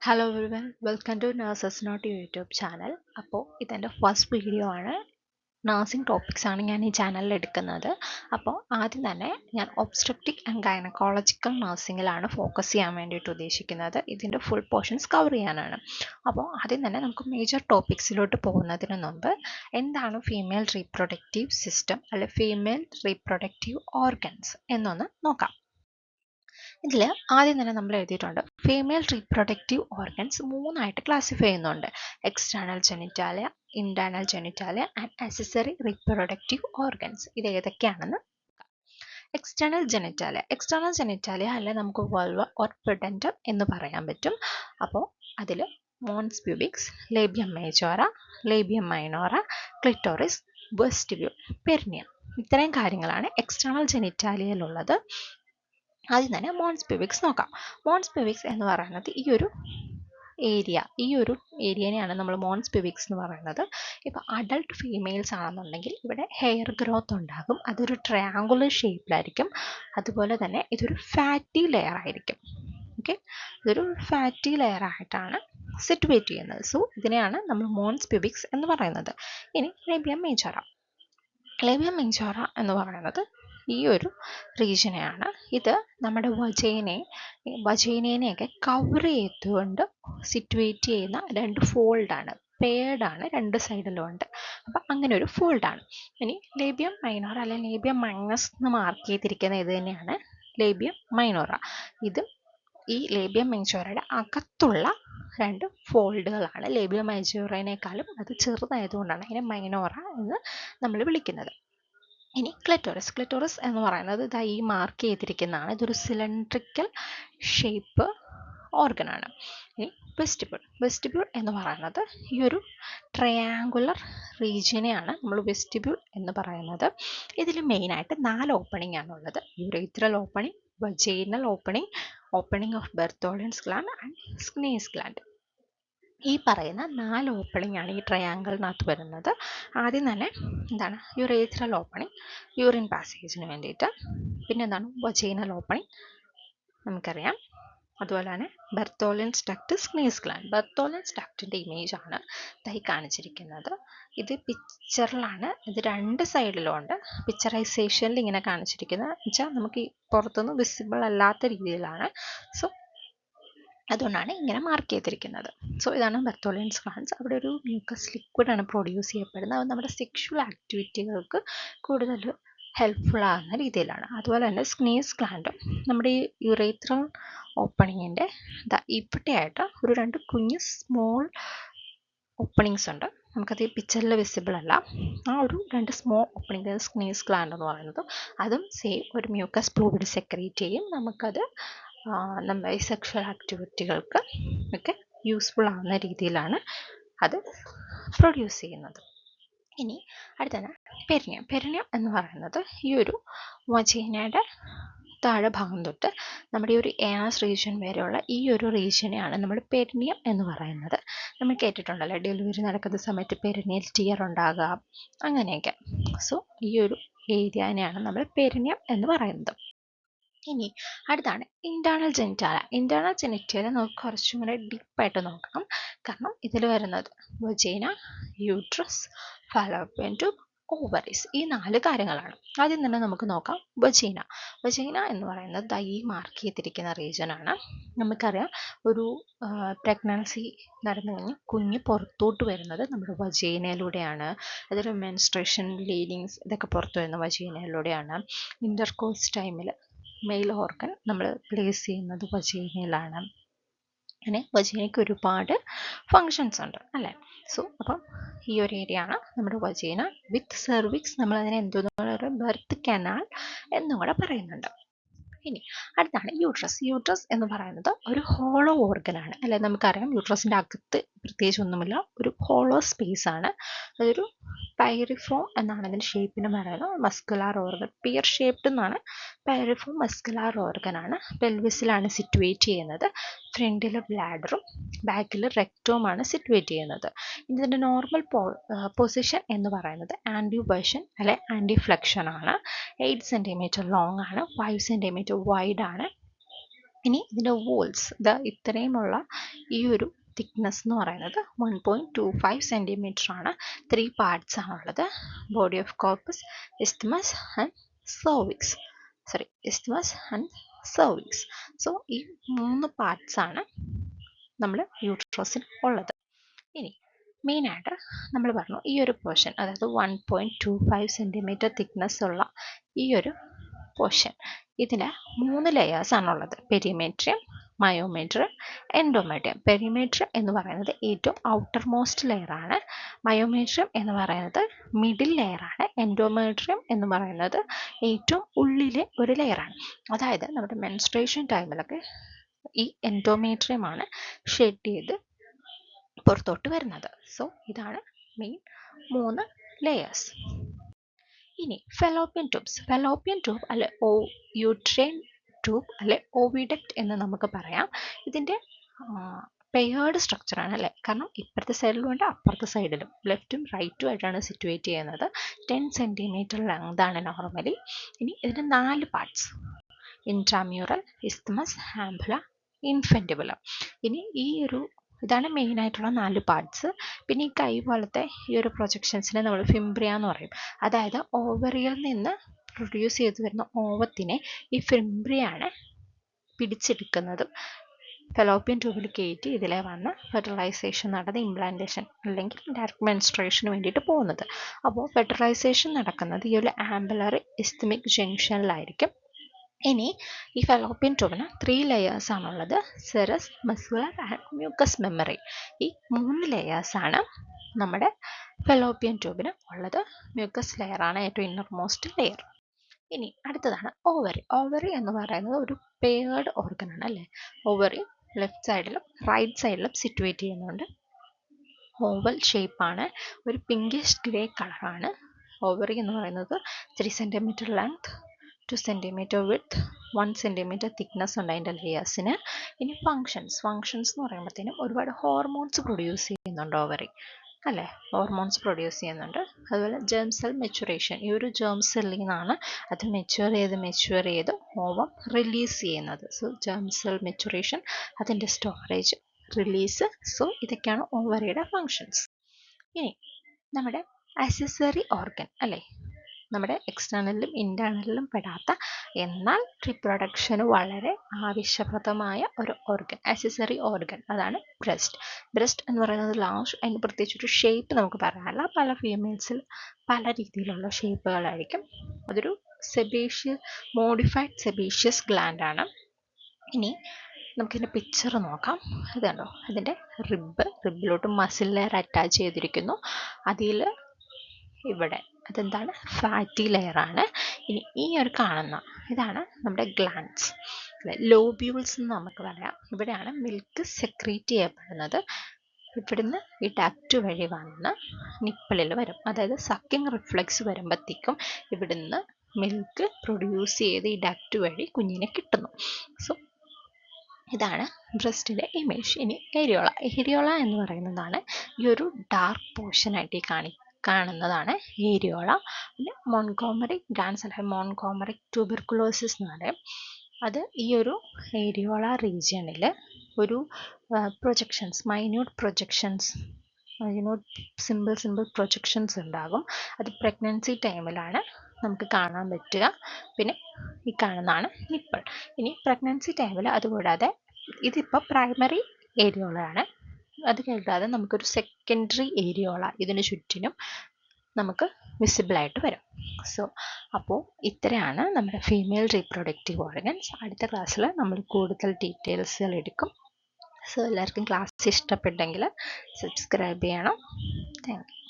Hello everyone, welcome to Nurses Not YouTube channel. അപ്പോൾ ഇതെൻ്റെ first video ആണ്. Nursing topics ആണ് ഞാൻ ഈ ചാനലിൽ എടുക്കുന്നത്. അപ്പോൾ ആദ്യം തന്നെ ഞാൻ ഒബ്സ്ട്രക്റ്റിക് ആൻഡ് ഗൈനക്കോളജിക്കൽ നഴ്സിംഗിലാണ് ഫോക്കസ് ചെയ്യാൻ വേണ്ടിയിട്ട് ഉദ്ദേശിക്കുന്നത്. ഇതിൻ്റെ ഫുൾ പോർഷൻസ് കവർ ചെയ്യാനാണ്. അപ്പോൾ ആദ്യം തന്നെ നമുക്ക് മേജർ ടോപ്പിക്സിലോട്ട് പോകുന്നതിന് മുമ്പ് എന്താണ് ഫീമെയിൽ റീപ്രൊഡക്റ്റീവ് സിസ്റ്റം അല്ലെ ഫീമെയിൽ റീപ്രൊഡക്റ്റീവ് ഓർഗൻസ് എന്നൊന്ന് നോക്കാം. ഇതിൽ ആദ്യം തന്നെ നമ്മൾ എഴുതിയിട്ടുണ്ട് ഫീമെയിൽ റീപ്രൊഡക്റ്റീവ് ഓർഗൻസ് മൂന്നായിട്ട് ക്ലാസിഫൈ ചെയ്യുന്നുണ്ട്. External genitalia, internal genitalia and accessory reproductive organs. ഇത് ഏതൊക്കെയാണെന്ന് എക്സ്റ്റേണൽ ജെനിറ്റാലിയ അല്ലെ നമുക്ക് വൾവ ഓർ പെഡന്റം എന്ന് പറയാൻ പറ്റും. അപ്പോൾ അതിൽ mons pubis, labium majora, labium minora, clitoris, vestibule, perineum. ഇത്രയും കാര്യങ്ങളാണ് എക്സ്റ്റേണൽ ജെനിറ്റാലിയയിലുള്ളത്. ആദ്യം തന്നെ മോൺസ് പ്യൂബിക്സ് നോക്കാം. മോൺസ് പ്യൂബിക്സ് എന്ന് പറയുന്നത് ഈ ഒരു ഏരിയനെയാണ് നമ്മൾ മോൺസ് പ്യൂബിക്സ് എന്ന് പറയുന്നത്. ഇപ്പോൾ അഡൾട്ട് ഫീമെയിൽസ് ആണെന്നുണ്ടെങ്കിൽ ഇവിടെ ഹെയർ ഗ്രോത്ത് ഉണ്ടാകും. അതൊരു ട്രയാങ്കുലർ ഷേപ്പിലായിരിക്കും. അതുപോലെ തന്നെ ഇതൊരു ഫാറ്റി ലെയർ ആയിരിക്കും. ഓക്കെ, ഇതൊരു ഫാറ്റി ലെയർ ആയിട്ടാണ് സിറ്റുവേറ്റ് ചെയ്യുന്നത്. സോ ഇതിനെയാണ് നമ്മൾ മോൺസ് പ്യൂബിക്സ് എന്ന് പറയുന്നത്. ഇനി ലേബിയം മേജോറ എന്ന് പറയുന്നത് ഈ ഒരു റീജിയനെയാണ്. ഇത് നമ്മുടെ വജൈനേനെയൊക്കെ കവർ ചെയ്തുകൊണ്ട് സിറ്റുവേറ്റ് ചെയ്യുന്ന രണ്ട് ഫോൾഡാണ്. പേർഡാണ്, രണ്ട് സൈഡിലും ഉണ്ട്. അപ്പം അങ്ങനെ ഒരു ഫോൾഡാണ്. ഇനി ലേബിയം മൈനോറ അല്ലെങ്കിൽ ലേബിയം മൈനസ് എന്ന് മാർക്ക് ചെയ്തിരിക്കുന്ന ഇത് തന്നെയാണ് ലേബിയം മൈനോറ. ഇത് ഈ ലേബിയം മേജോറയുടെ അകത്തുള്ള രണ്ട് ഫോൾഡുകളാണ്. ലേബിയം മേജോറേനേക്കാളും അത് ചെറുതായതുകൊണ്ടാണ് അതിനെ മൈനോറ എന്ന് നമ്മൾ വിളിക്കുന്നത്. ഇനി ക്ലിറ്റോറിസ് എന്ന് പറയുന്നത് ഇതാ ഈ മാർക്ക് ചെയ്തിരിക്കുന്നതാണ്. ഇതൊരു സിലിണ്ട്രിക്കൽ ഷേപ്പ് ഓർഗനാണ്. ഇനി വെസ്റ്റിബ്യൂൾ എന്ന് പറയുന്നത് ഈ ഒരു ട്രയാങ്കുലർ റീജിയനെയാണ് നമ്മൾ വെസ്റ്റിബ്യൂൾ എന്ന് പറയുന്നത്. ഇതിൽ മെയിനായിട്ട് 4 ഓപ്പണിംഗ് ആണുള്ളത്. Urethral opening, vaginal opening of Bartholin's gland and Skene's gland. ഈ പറയുന്ന 4 ഓപ്പണിംഗ് ആണ് ഈ ട്രയാങ്കിളിനകത്ത് വരുന്നത്. ആദ്യം തന്നെ എന്താണ് യുറേത്രൽ ഓപ്പണിംഗ്, യൂറിൻ പാസേജിന് വേണ്ടിയിട്ട്. പിന്നെ എന്താണ് വജൈനൽ ഓപ്പണിംഗ് നമുക്കറിയാം. അതുപോലെ തന്നെ ബെർത്തോളിയൻസ് ഡക്ട്, സ്ക്നേസ് ഗ്ലാൻഡ്. ബെർത്തോളിയൻസ് ഡക്റ്റിൻ്റെ ഇമേജ് ആണ് ഇതായി കാണിച്ചിരിക്കുന്നത്. ഇത് പിക്ചറിലാണ്. ഇത് രണ്ട് സൈഡിലും ഉണ്ട്. പിക്ചറൈസേഷനിൽ ഇങ്ങനെ കാണിച്ചിരിക്കുന്നത് വെച്ചാൽ നമുക്ക് ഈ പുറത്തുനിന്ന് വിസിബിൾ അല്ലാത്ത രീതിയിലാണ്. സോ അതുകൊണ്ടാണ് ഇങ്ങനെ മാർക്ക് ചെയ്തിരിക്കുന്നത്. സോ ഇതാണ് ബെർത്തോളിയൻസ് ഗ്ലാൻഡ്സ്. അവിടെ ഒരു മ്യൂക്കസ് ലിക്വിഡാണ് പ്രൊഡ്യൂസ് ചെയ്യപ്പെടുന്നത്. അത് നമ്മുടെ സെക്ഷുവൽ ആക്ടിവിറ്റികൾക്ക് കൂടുതൽ ഹെൽപ്ഫുൾ ആകുന്ന രീതിയിലാണ്. അതുപോലെ തന്നെ സ്ക്നേസ് ഗ്ലാൻഡ് നമ്മുടെ ഈ യുറേത്രൽ ഓപ്പണിങ്ങിൻ്റെ ഇവിടെയായിട്ട് ഒരു 2 കുഞ്ഞ് സ്മോൾ ഓപ്പണിങ്സ് ഉണ്ട്. നമുക്കത് ഈ പിക്ചറിൽ വിസിബിൾ അല്ല. ആ ഒരു 2 സ്മോൾ ഓപ്പണിംഗ് സ്ക്നേസ് ഗ്ലാൻഡ് എന്ന് പറയുന്നത്. അതും സെയിം ഒരു മ്യൂക്കസ് ഫ്ലൂയിഡ് സെക്രീറ്റ് ചെയ്യും. നമുക്കത് നമ്മുടെ ഈ സെക്ഷൽ ആക്ടിവിറ്റികൾക്ക് ഒക്കെ യൂസ്ഫുൾ ആവുന്ന രീതിയിലാണ് അത് പ്രൊഡ്യൂസ് ചെയ്യുന്നത്. ഇനി അടുത്തത് പെരിനിയം എന്ന് പറയുന്നത് ഈ ഒരു വജൈനയുടെ താഴെ ഭാഗം തൊട്ട് നമ്മുടെ ഈ ഒരു ഏനസ് റീജിയൻ വരെയുള്ള ഈ ഒരു റീജിയനെയാണ് നമ്മൾ പെരിനിയം എന്ന് പറയുന്നത്. നമ്മൾ കേട്ടിട്ടുണ്ടല്ലോ ഡെലിവറി നടക്കുന്ന സമയത്ത് പെരിനിയൽ ടിയർ ഉണ്ടാകാം, അങ്ങനെയൊക്കെ. സോ ഈ ഒരു ഏരിയനെയാണ് നമ്മൾ പെരിനിയം എന്ന് പറയുന്നത്. ഇനി അടുത്താണ് ഇന്റേണൽ ജെനിറ്റാലിയ നമുക്ക് കുറച്ചും കൂടെ ഡീപ്പായിട്ട് നോക്കണം. കാരണം ഇതിൽ വരുന്നത് vagina, uterus, fallopian tube, ovaries, ഈ 4 കാര്യങ്ങളാണ്. ആദ്യം തന്നെ നമുക്ക് നോക്കാം വജൈന എന്ന് പറയുന്നത് ഈ മാർക്ക് ചെയ്തിരിക്കുന്ന റീജിയനാണ്. നമുക്കറിയാം ഒരു പ്രഗ്നൻസി നടന്നു കഴിഞ്ഞ് കുഞ്ഞ് പുറത്തോട്ട് വരുന്നത് നമ്മുടെ വജൈനയിലൂടെയാണ്. അതിൽ മെൻസ്ട്രേഷൻ, ബ്ലീഡിങ്സ് ഇതൊക്കെ പുറത്തു വരുന്ന വജൈനയിലൂടെയാണ്. ഇന്റർകോഴ്സ് ടൈമിൽ മെയിൽ ഓർഗൻ നമ്മൾ പ്ലേസ് ചെയ്യുന്നത് വജൈനയിലാണ്. അങ്ങനെ വജൈനയ്ക്ക് ഒരുപാട് ഫങ്ഷൻസ് ഉണ്ട് അല്ലേ. സോ അപ്പം ഈ ഒരു ഏരിയ ആണ് നമ്മുടെ വജൈന വിത്ത് സെർവിക്സ്. നമ്മളതിനെ എന്തോന്ന് ബർത്ത് കനാൽ എന്നും കൂടെ പറയുന്നുണ്ട്. ഇനി അടുത്താണ് യൂട്രസ് എന്ന് പറയുന്നത് ഒരു ഹോളോ ഓർഗനാണ് അല്ലെ. നമുക്കറിയാം യൂട്രസിൻ്റെ അകത്ത് പ്രത്യേകിച്ച് ഒന്നുമില്ല, ഒരു ഹോളോ സ്പേസ് ആണ്. അതൊരു പൈറിഫോം എന്നാണ് അതിൻ്റെ ഷേപ്പിന് പറയുന്നത്. മസ്കുലാർ ഓർഗൻ, പിയർ ഷേപ്ഡ് എന്നാണ്. പൈറിഫോം മസ്കുലാർ ഓർഗൻ ആണ്. പെൽവിസിലാണ് സിറ്റുവേറ്റ് ചെയ്യുന്നത്. ഫ്രണ്ടിൽ ബ്ലാഡറും ബാക്കിൽ റെക്ടവുമാണ് സിറ്റുവേറ്റ് ചെയ്യുന്നത്. ഇതിൻ്റെ നോർമൽ പൊസിഷൻ എന്ന് പറയുന്നത് ആൻറ്റിവേർഷൻ അല്ലെ ആൻറ്റിഫ്ലെക്ഷൻ ആണ്. 8 സെൻറ്റിമീറ്റർ ലോങ് ആണ്, 5 സെൻറ്റിമീറ്റർ വൈഡ് ആണ്. ഇനി ഇതിൻ്റെ വോൾസ് ഇത്രയുമുള്ള ഈ ഒരു തിക്നെസ് എന്ന് പറയുന്നത് 1.25 സെൻറ്റിമീറ്റർ ആണ്. 3 പാർട്സ് ആണുള്ളത്. Body of corpus, isthmus and cervix. Isthmus and cervix. So ഈ 3 പാർട്സ് ആണ് നമ്മൾ യൂട്രസിൽ ഉള്ളത്. ഇനി മെയിനായിട്ട് നമ്മൾ പറഞ്ഞു ഈ ഒരു പോർഷൻ, അതായത് 1.25 സെൻറ്റിമീറ്റർ തിക്നെസ് ഉള്ള ഈ ഒരു പോർഷൻ, ഇതിന് 3 ലെയേഴ്സ് ആണുള്ളത്. പെരിമീട്രിയം, മയോമീട്രിയം, എൻഡോമീട്രിയം. പെരിമീട്രിയം എന്ന് പറയുന്നത് ഏറ്റവും ഔട്ടർ മോസ്റ്റ് ലെയറാണ്. മയോമീട്രിയം എന്ന് പറയുന്നത് മിഡിൽ ലെയറാണ്. എൻഡോമീട്രിയം എന്ന് പറയുന്നത് ഏറ്റവും ഉള്ളിലെ ഒരു ലെയറാണ്. അതായത് നമ്മുടെ മെൻസ്ട്രേഷൻ ടൈമിലൊക്കെ ഈ എൻഡോമീട്രിയമാണ് ഷെഡ് ചെയ്ത് പുറത്തോട്ട് വരുന്നത്. സോ ഇതാണ് മെയിൻ 3 ലെയേഴ്സ്. ഇനി ഫെലോപ്പിയൻ ട്യൂബ്സ്. ഫെലോപ്പിയൻ ട്യൂബ് അല്ലെ യൂട്രൈൻ ട്യൂബ് അല്ലെ ഓവിഡക്റ്റ് എന്ന് നമുക്ക് പറയാം. ഇതിൻ്റെ പെയേർഡ് സ്ട്രക്ചറാണ് അല്ലേ, കാരണം ഇപ്പുറത്തെ സൈഡിലും ഉണ്ട് അപ്പുറത്തെ സൈഡിലും, ലെഫ്റ്റും റൈറ്റും ആയിട്ടാണ് സിറ്റുവേറ്റ് ചെയ്യുന്നത്. 10 സെൻറ്റിമീറ്റർ ലെങ്താണ് നോർമലി. ഇനി ഇതിന് 4 പാർട്സ്: ഇൻട്രാമ്യൂറൽ, ഇസ്ത്മസ്, ആംബുല, ഇൻഫെൻറ്റിബുലം. ഇനി ഇതാണ് മെയിൻ ആയിട്ടുള്ള 4 പാർട്സ്. പിന്നെ ഈ കൈ പോലത്തെ ഈ ഒരു പ്രൊജക്ഷൻസിനെ നമ്മൾ ഫിംബ്രിയ എന്ന് പറയും. അതായത് ഓവറിയിൽ നിന്ന് പ്രൊഡ്യൂസ് ചെയ്ത് വരുന്ന ഓവത്തിനെ ഈ ഫിംബ്രിയാണ് പിടിച്ചെടുക്കുന്നതും ഫെലോപ്പിയൻ ട്യൂബിൽ കയറ്റി ഇതിലെ വന്ന് ഫെർട്ടിലൈസേഷൻ നടന്ന് ഇംപ്ലാന്റേഷൻ അല്ലെങ്കിൽ ഡയറക്റ്റ് മെൻസ്ട്രേഷന് വേണ്ടിയിട്ട് പോകുന്നത്. അപ്പോൾ ഫെർട്ടിലൈസേഷൻ നടക്കുന്നത് ഈ ഒരു ആംബുലർ ഇസ്തമിക് ജംഗ്ഷനിലായിരിക്കും. ഇനി ഈ ഫെലോപ്പിയൻ ട്യൂബിന് 3 ലെയേഴ്സ് ആണുള്ളത്: സെറസ്, മസ്കുലർ ആൻഡ് മ്യൂക്കസ് മെമ്മറി. ഈ 3 ലെയേഴ്സാണ് നമ്മുടെ ഫെലോപ്പിയൻ ട്യൂബിന് ഉള്ളത്. മ്യൂക്കസ് ലെയറാണ് ഏറ്റവും ഇന്നർമോസ്റ്റ് ലെയർ. ഇനി അടുത്തതാണ് ഓവറി. ഓവറി എന്ന് പറയുന്നത് ഒരു പെയർഡ് ഓർഗനാണ് അല്ലേ. ഓവറി ലെഫ്റ്റ് സൈഡിലും റൈറ്റ് സൈഡിലും സിറ്റുവേറ്റ് ചെയ്യുന്നുണ്ട്. ഓവൽ ഷേപ്പാണ്, ഒരു പിങ്കിഷ് ഗ്രേ കളറാണ്. ഓവറി എന്ന് പറയുന്നത് 3 centimetre length, 2 centimetre width, 1 centimetre thickness ഉണ്ട് അതിൻ്റെ ലെയേഴ്സിന്. ഇനി ഫങ്ഷൻസ് എന്ന് പറയുമ്പോഴത്തേനും ഒരുപാട് ഹോർമോൺസ് പ്രൊഡ്യൂസ് ചെയ്യുന്നുണ്ട് ഓവറി അല്ലേ. ഹോർമോൺസ് പ്രൊഡ്യൂസ് ചെയ്യുന്നുണ്ട്. അതുപോലെ ജേം സെൽ മെച്ചുറേഷൻ, ഈ ഒരു ജേം സെല്ലിൽ നിന്നാണ് അത് മെച്ചുവർ ചെയ്ത് ഓവം റിലീസ് ചെയ്യുന്നത്. സോ ജേം സെൽ മെച്ചുറേഷൻ, അതിൻ്റെ സ്റ്റോറേജ്, റിലീസ്. സോ ഇതൊക്കെയാണ് ഓവറിയുടെ ഫങ്ഷൻസ്. ഇനി നമ്മുടെ അക്സസറി ഓർഗൻ അല്ലേ, നമ്മുടെ എക്സ്റ്റേണലിലും ഇൻറ്റേർണലിലും പെടാത്ത എന്നാൽ റീപ്രൊഡക്ഷന് വളരെ ആവശ്യപ്രദമായ ഒരു ഓർഗൻ, അക്സസറി ഓർഗൻ, അതാണ് ബ്രസ്റ്റ്. ബ്രസ്റ്റ് എന്ന് പറയുന്നത് ലാർജ്, അതിന് പ്രത്യേകിച്ചൊരു ഷേപ്പ് നമുക്ക് പറയാനില്ല. പല ഫീമെയിൽസിൽ പല രീതിയിലുള്ള ഷേപ്പുകളായിരിക്കും. അതൊരു മോഡിഫൈഡ് സെബേഷ്യസ് ഗ്ലാൻഡ് ആണ്. ഇനി നമുക്കിതിൻ്റെ പിക്ചർ നോക്കാം. ഇത് കണ്ടോ, അതിൻ്റെ റിബിലോട്ട് മസിൽ ലെയർ അറ്റാച്ച് ചെയ്തിരിക്കുന്നു. അതിൽ ഇവിടെ അതെന്താണ്, ഫാറ്റി ലെയറാണ്. ഇനി ഈ ഒരു കാണുന്ന ഇതാണ് നമ്മുടെ ഗ്ലാൻഡ്സ്, ലോബ്യൂൾസ് എന്ന് നമുക്ക് പറയാം. ഇവിടെയാണ് മിൽക്ക് സെക്രീറ്റ് ചെയ്യപ്പെടുന്നത്. ഇവിടുന്ന് ഈ ഡക്റ്റ് വഴി വന്ന് നിപ്പിളിൽ വരും. അതായത് സക്കിങ് റിഫ്ലെക്സ് വരുമ്പോഴത്തേക്കും ഇവിടുന്ന് മിൽക്ക് പ്രൊഡ്യൂസ് ചെയ്ത് ഈ ഡക്റ്റ് വഴി കുഞ്ഞിനെ കിട്ടുന്നു. സോ ഇതാണ് ബ്രസ്റ്റിൻ്റെ ഇമേജ്. ഇനി ഏരിയോള എന്ന് പറയുന്നതാണ് ഈ ഒരു ഡാർക്ക് പോർഷനായിട്ട് കാണുന്നതാണ് ഏരിയോള. പിന്നെ മോൺഗോമറിക് ഗ്ലാൻഡ്സ് അല്ലെങ്കിൽ മോൺഗോമറിക് ട്യൂബർക്കുലോസിസ് എന്ന് പറയും. അത് ഈ ഒരു ഏരിയോള റീജിയണിൽ ഒരു മൈന്യൂട്ട് സിമ്പിൾ പ്രൊജക്ഷൻസ് ഉണ്ടാകും. അത് പ്രഗ്നൻസി ടൈമിലാണ് നമുക്ക് കാണാൻ പറ്റുക. പിന്നെ ഈ കാണുന്നതാണ് നിപ്പിൾ. ഇനി പ്രഗ്നൻസി ടൈമിൽ അതുകൂടാതെ ഇതിപ്പോൾ പ്രൈമറി ഏരിയോളയാണ്. അത് കേൾക്കാതെ നമുക്കൊരു സെക്കൻഡറി ഏരിയോള ഇതിന് ചുറ്റിനും നമുക്ക് വിസിബിളായിട്ട് വരും. സോ അപ്പോൾ ഇത്രയാണ് നമ്മുടെ ഫീമെയിൽ റീപ്രൊഡക്റ്റീവ് ഓർഗൻസ്. അടുത്ത ക്ലാസ്സിൽ നമ്മൾ കൂടുതൽ ഡീറ്റെയിൽസുകൾ എടുക്കും. സോ എല്ലാവർക്കും ക്ലാസ് ഇഷ്ടപ്പെട്ടെങ്കിൽ സബ്സ്ക്രൈബ് ചെയ്യണം. Thank you.